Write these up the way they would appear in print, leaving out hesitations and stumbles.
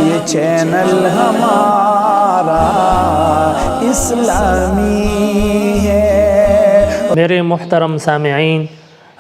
یہ چینل ہمارا اسلامی ہے۔ میرے محترم سامعین،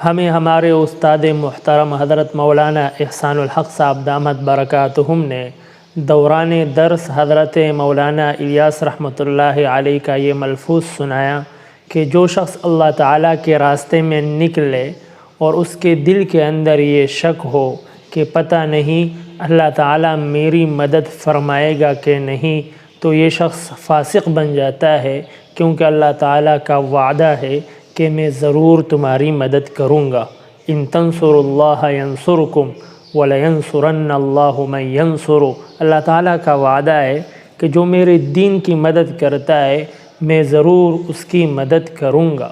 ہمیں ہمارے استاد محترم حضرت مولانا احسان الحق صاحب دامت برکاتہم نے دوران درس حضرت مولانا الیاس رحمۃ اللہ علیہ کا یہ ملفوظ سنایا کہ جو شخص اللہ تعالیٰ کے راستے میں نکلے اور اس کے دل کے اندر یہ شک ہو کہ پتہ نہیں اللہ تعالیٰ میری مدد فرمائے گا کہ نہیں، تو یہ شخص فاسق بن جاتا ہے، کیونکہ اللہ تعالیٰ کا وعدہ ہے کہ میں ضرور تمہاری مدد کروں گا۔ ان تنصروا اللہ ینصرکم وَلَيَنْصُرَنَّ اللَّهُ مَن يَنْصُرُ۔ اللہ تعالیٰ کا وعدہ ہے کہ جو میرے دین کی مدد کرتا ہے میں ضرور اس کی مدد کروں گا۔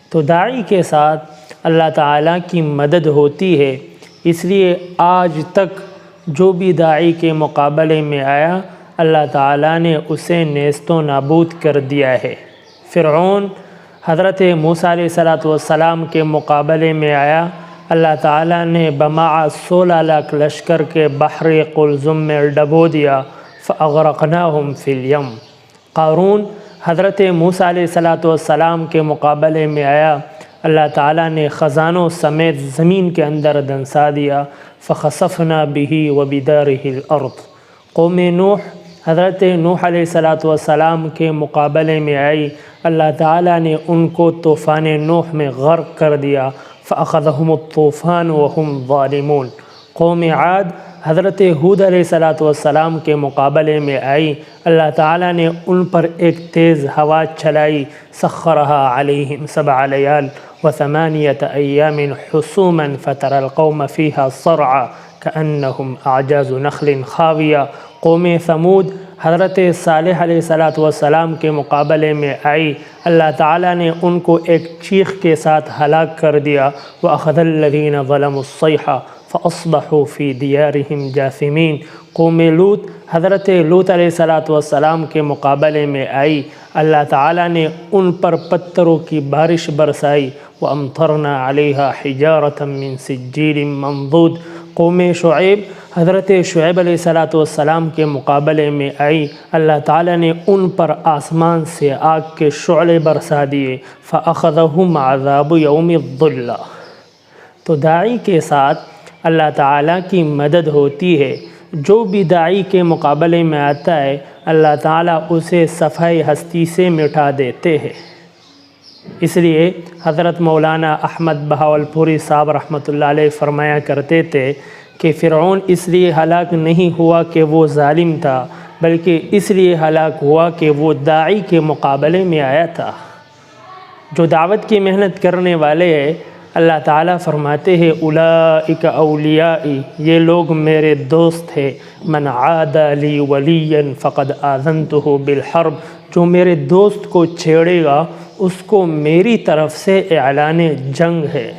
تو داعی کے ساتھ اللہ تعالیٰ کی مدد ہوتی ہے، اس لیے آج تک جو بھی داعی کے مقابلے میں آیا اللہ تعالیٰ نے اسے نیست و نابود کر دیا ہے۔ فرعون حضرت موسیٰ علیہ السلام کے مقابلے میں آیا، اللہ تعالیٰ نے بمع 16 لاکھ لشکر کے بحر قلزم میں ڈبو دیا، فَأَغْرَقْنَاهُمْ فِي الْيَمِّ۔ قارون حضرت موسیٰ علیہ السلام کے مقابلے میں آیا، اللہ تعالیٰ نے خزانوں سمیت زمین کے اندر دنسا دیا، فَخَسَفْنَا بِهِ وَبِدَارِهِ الْأَرْضِ۔ قوم نوح حضرت نوح علیہ السلام کے مقابلے میں آئی، اللہ تعالیٰ نے ان کو طوفان نوح میں غرق کر دیا، فَأَخَذَهُمُ الطُّوفَانُ وَهُمْ ظَالِمُونَ۔ قوم عاد حضرت ہود علیہ السلام کے مقابلے میں آئی، اللہ تعالیٰ نے ان پر ایک تیز ہوا چلائی، سخرها علیہم 7 لیال و8 ایام حسوما فترى القوم فیہا صرعا کأنہم اعجاز نخل خاویہ۔ قوم ثمود حضرت صالح علیہ السلام کے مقابلے میں آئی، اللہ تعالیٰ نے ان کو ایک چیخ کے ساتھ ہلاک کر دیا، وَأَخَذَ الَّذِينَ ظَلَمُوا الصَّيْحَةُ فَأَصْبَحُوا فِي دِيَارِهِمْ جَاثِمِينَ۔ قوم لوط حضرت لوط علیہ السلام کے مقابلے میں آئی، اللہ تعالیٰ نے ان پر پتھروں کی بارش برسائی، وَأَمْطَرْنَا عَلَيْهَا حِجَارَةً مِّن سِجِّيلٍ مَّنضُودٍ۔ قوم شعیب حضرت شعیب علیہ السلام کے مقابلے میں آئی، اللہ تعالیٰ نے ان پر آسمان سے آگ کے شعلے برسا دیے، فَأَخَذَهُمْ عَذَابُ يَوْمِ الظُّلَّةِ۔ تو داعی کے ساتھ اللہ تعالیٰ کی مدد ہوتی ہے، جو بھی داعی کے مقابلے میں آتا ہے اللہ تعالیٰ اسے صفحۂ ہستی سے مٹا دیتے ہیں۔ اس لیے حضرت مولانا احمد بہاولپوری صاحب رحمۃ اللہ علیہ فرمایا کرتے تھے کہ فرعون اس لیے ہلاک نہیں ہوا کہ وہ ظالم تھا، بلکہ اس لیے ہلاک ہوا کہ وہ داعی کے مقابلے میں آیا تھا۔ جو دعوت کی محنت کرنے والے ہیں اللہ تعالیٰ فرماتے ہیں اولئک اولیائی، یہ لوگ میرے دوست ہیں، من عاد لی ولیا فقد آذنتہ بالحرب، جو میرے دوست کو چھیڑے گا اس کو میری طرف سے اعلان جنگ ہے۔